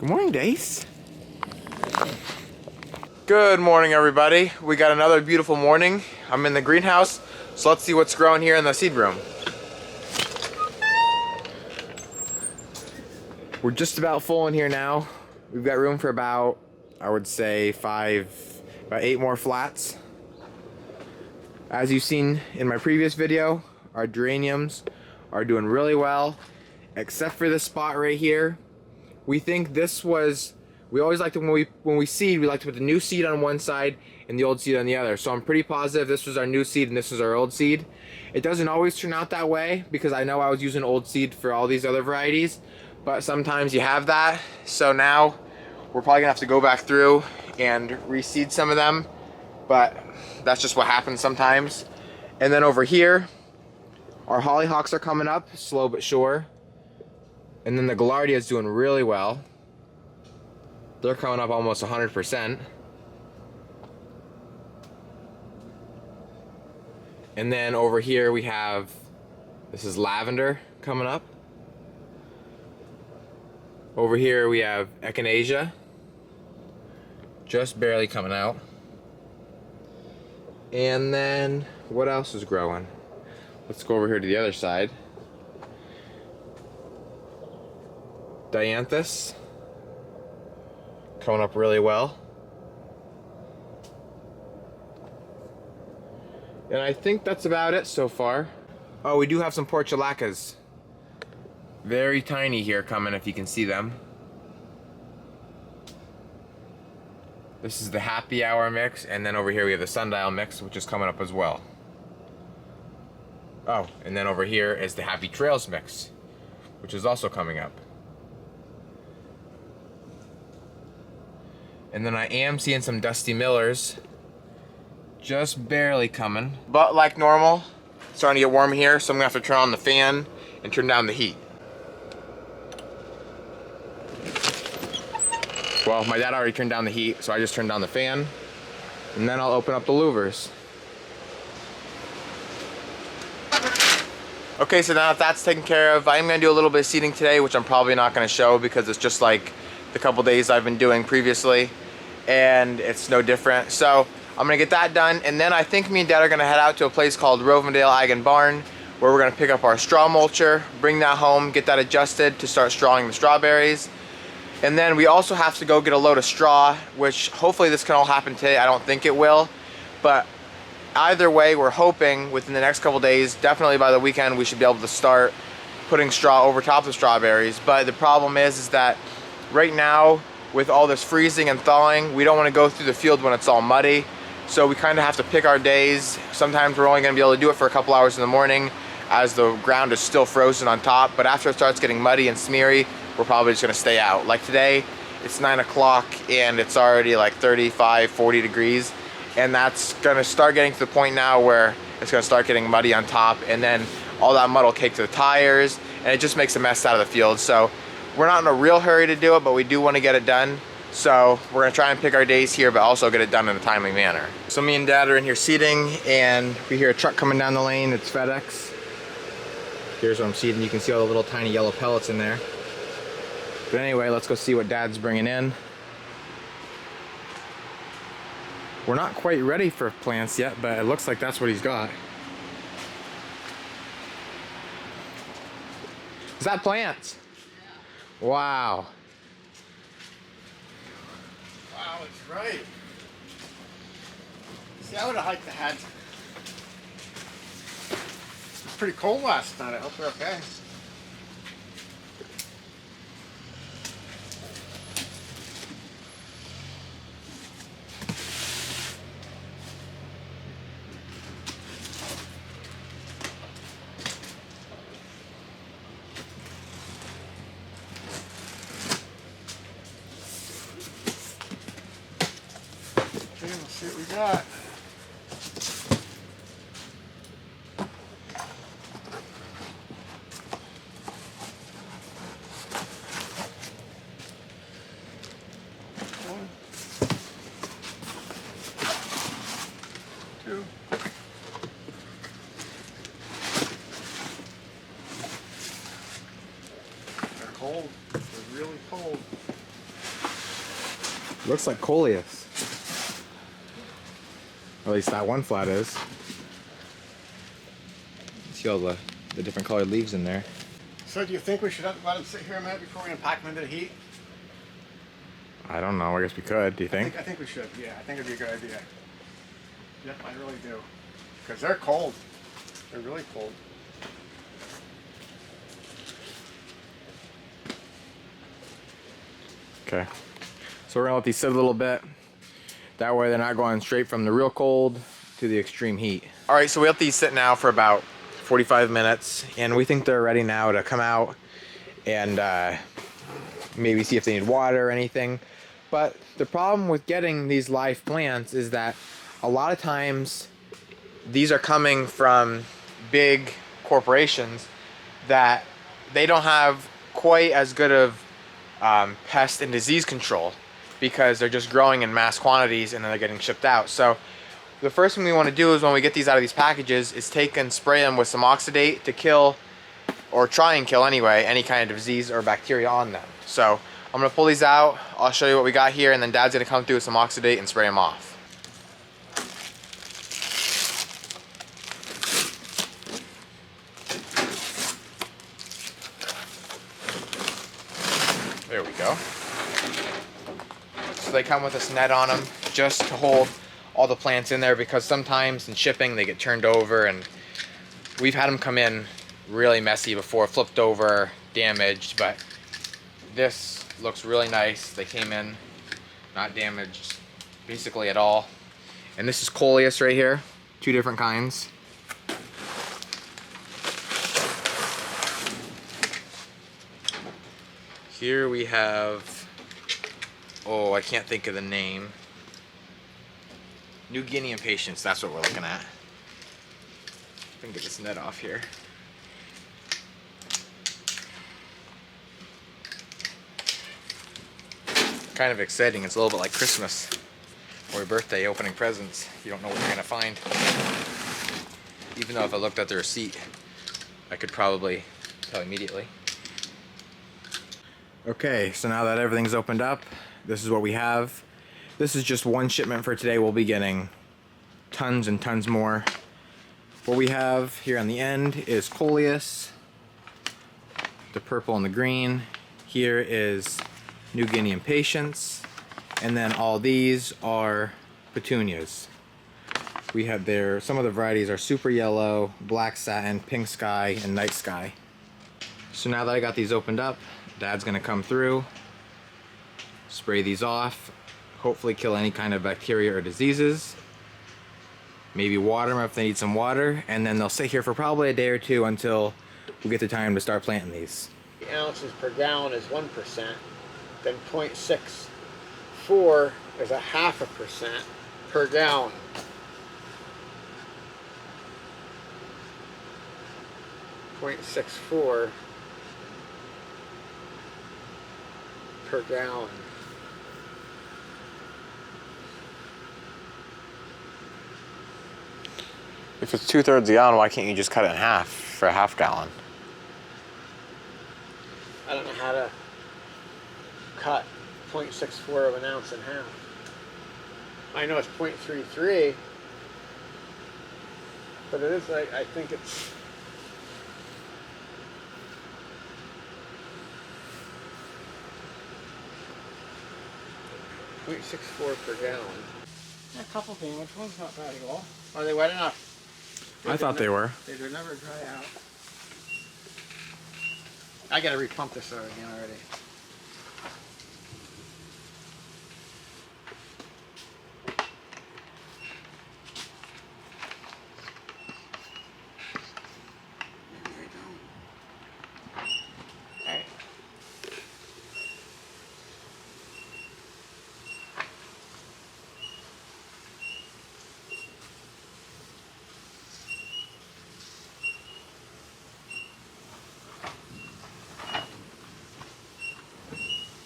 Good morning, Dace. Good morning, everybody. We got another beautiful morning. I'm in the greenhouse, so let's see what's growing here in the seed room. We're just about full in here now. We've got room for about, I would say, about 8 more flats. As you've seen in my previous video, our geraniums are doing really well, except for this spot right here. We think this was, we always like to, when we seed, we like to put the new seed on one side and the old seed on the other. So I'm pretty positive this was our new seed and this was our old seed. It doesn't always turn out that way because I know I was using old seed for all these other varieties, but sometimes you have that. So now we're probably gonna have to go back through and reseed some of them, but that's just what happens sometimes. And then over here, our hollyhocks are coming up, slow but sure. And then the gaillardia is doing really well. They're coming up almost 100%. And then over here we have, this is lavender coming up. Over here we have echinacea, just barely coming out. And then what else is growing? Let's go over here to the other side. Dianthus, coming up really well. And I think that's about it so far. Oh, we do have some portulacas. Very tiny here coming, if you can see them. This is the happy hour mix, and then over here we have the sundial mix, which is coming up as well. Oh, and then over here is the happy trails mix, which is also coming up. And then I am seeing some Dusty Millers, just barely coming. But like normal, it's starting to get warm here, so I'm gonna have to turn on the fan and turn down the heat. Well, my dad already turned down the heat, so I just turned down the fan, and then I'll open up the louvers. Okay, so now that that's taken care of, I'm gonna do a little bit of seeding today, which I'm probably not gonna show because it's just like the couple days I've been doing previously, and it's no different. So I'm gonna get that done, and then I think me and Dad are gonna head out to a place called Rovendale Ag and Barn, where we're gonna pick up our straw mulcher, bring that home, get that adjusted to start strawing the strawberries. And then we also have to go get a load of straw, which hopefully this can all happen today. I don't think it will, but either way, we're hoping within the next couple days, definitely by the weekend, we should be able to start putting straw over top of the strawberries. But the problem is that right now, with all this freezing and thawing, we don't want to go through the field when it's all muddy. So we kind of have to pick our days. Sometimes we're only going to be able to do it for a couple hours in the morning as the ground is still frozen on top. But after it starts getting muddy and smeary, we're probably just going to stay out. Like today, it's 9 o'clock and it's already like 35, 40 degrees. And that's going to start getting to the point now where it's going to start getting muddy on top. And then all that mud will cake to the tires and it just makes a mess out of the field. So we're not in a real hurry to do it, but we do want to get it done. So we're gonna try and pick our days here, but also get it done in a timely manner. So me and Dad are in here seeding, and we hear a truck coming down the lane. It's FedEx. Here's what I'm seeding. You can see all the little tiny yellow pellets in there. But anyway, let's go see what Dad's bringing in. We're not quite ready for plants yet, but it looks like that's what he's got. Is that plants? Yeah. Wow. Wow, it's right. See, I would have hiked the hat. It was pretty cold last night. I hope they're okay. Okay, let's see what we got. One, two. They're cold. They're really cold. Looks like coleus. Or at least that one flat is. See all the different colored leaves in there. So do you think we should let them sit here a minute before we pack them into the heat? I don't know. I guess we could. Do you think? I think we should. Yeah, I think it'd be a good idea. Yep, I really do. Because they're cold. They're really cold. Okay. So we're gonna let these sit a little bit. That way they're not going straight from the real cold to the extreme heat. All right, so we let these sit now for about 45 minutes, and we think they're ready now to come out and maybe see if they need water or anything. But the problem with getting these live plants is that a lot of times these are coming from big corporations that they don't have quite as good of pest and disease control because they're just growing in mass quantities and then they're getting shipped out. So the first thing we want to do is when we get these out of these packages is take and spray them with some oxidate to kill, or try and kill anyway, any kind of disease or bacteria on them. So I'm gonna pull these out, I'll show you what we got here, and then Dad's gonna come through with some oxidate and spray them off. There we go. So they come with this net on them just to hold all the plants in there, because sometimes in shipping they get turned over, and we've had them come in really messy before, flipped over, damaged, but this looks really nice. They came in not damaged basically at all. And this is coleus right here, 2 different kinds. Here we have, oh, I can't think of the name. New Guinea impatiens, that's what we're looking at. I can get this net off here. Kind of exciting. It's a little bit like Christmas or birthday opening presents. You don't know what you're gonna find. Even though if I looked at the receipt, I could probably tell immediately. Okay, so now that everything's opened up, this is what we have. This is just one shipment for today. We'll be getting tons and tons more. What we have here on the end is coleus, the purple and the green. Here is New Guinea impatiens, and then all these are petunias. We have there, some of the varieties are super yellow, black satin, pink sky, and night sky. So now that I got these opened up, Dad's gonna come through, spray these off, hopefully kill any kind of bacteria or diseases, maybe water them if they need some water, and then they'll sit here for probably a day or two until we get the time to start planting these. The ounces per gallon is 1%, then 0.64 is 0.5% per gallon. .64 per gallon. If it's 2/3 a gallon, why can't you just cut it in half for a half gallon? I don't know how to cut 0.64 of an ounce in half. I know it's 0.33, but it is like, I think it's 0.64 per gallon. A couple damaged ones, not bad at all. Are they wet enough? I thought they were. They do never dry out. I gotta repump this again already.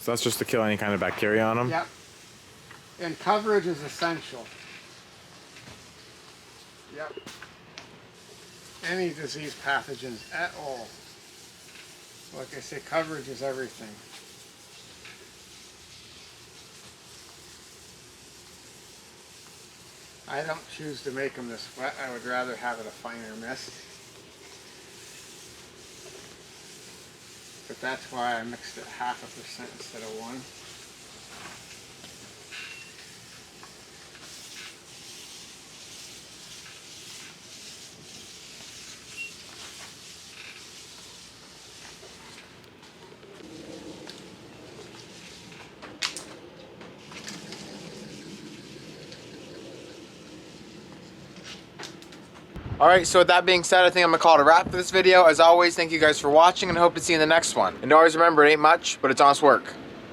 So that's just to kill any kind of bacteria on them? Yep. And coverage is essential. Yep. Any disease pathogens at all. Like I say, coverage is everything. I don't choose to make them this wet. I would rather have it a finer mist. But that's why I mixed it 0.5% instead of 1. Alright, so with that being said, I think I'm going to call it a wrap for this video. As always, thank you guys for watching, and I hope to see you in the next one. And always remember, it ain't much, but it's honest work.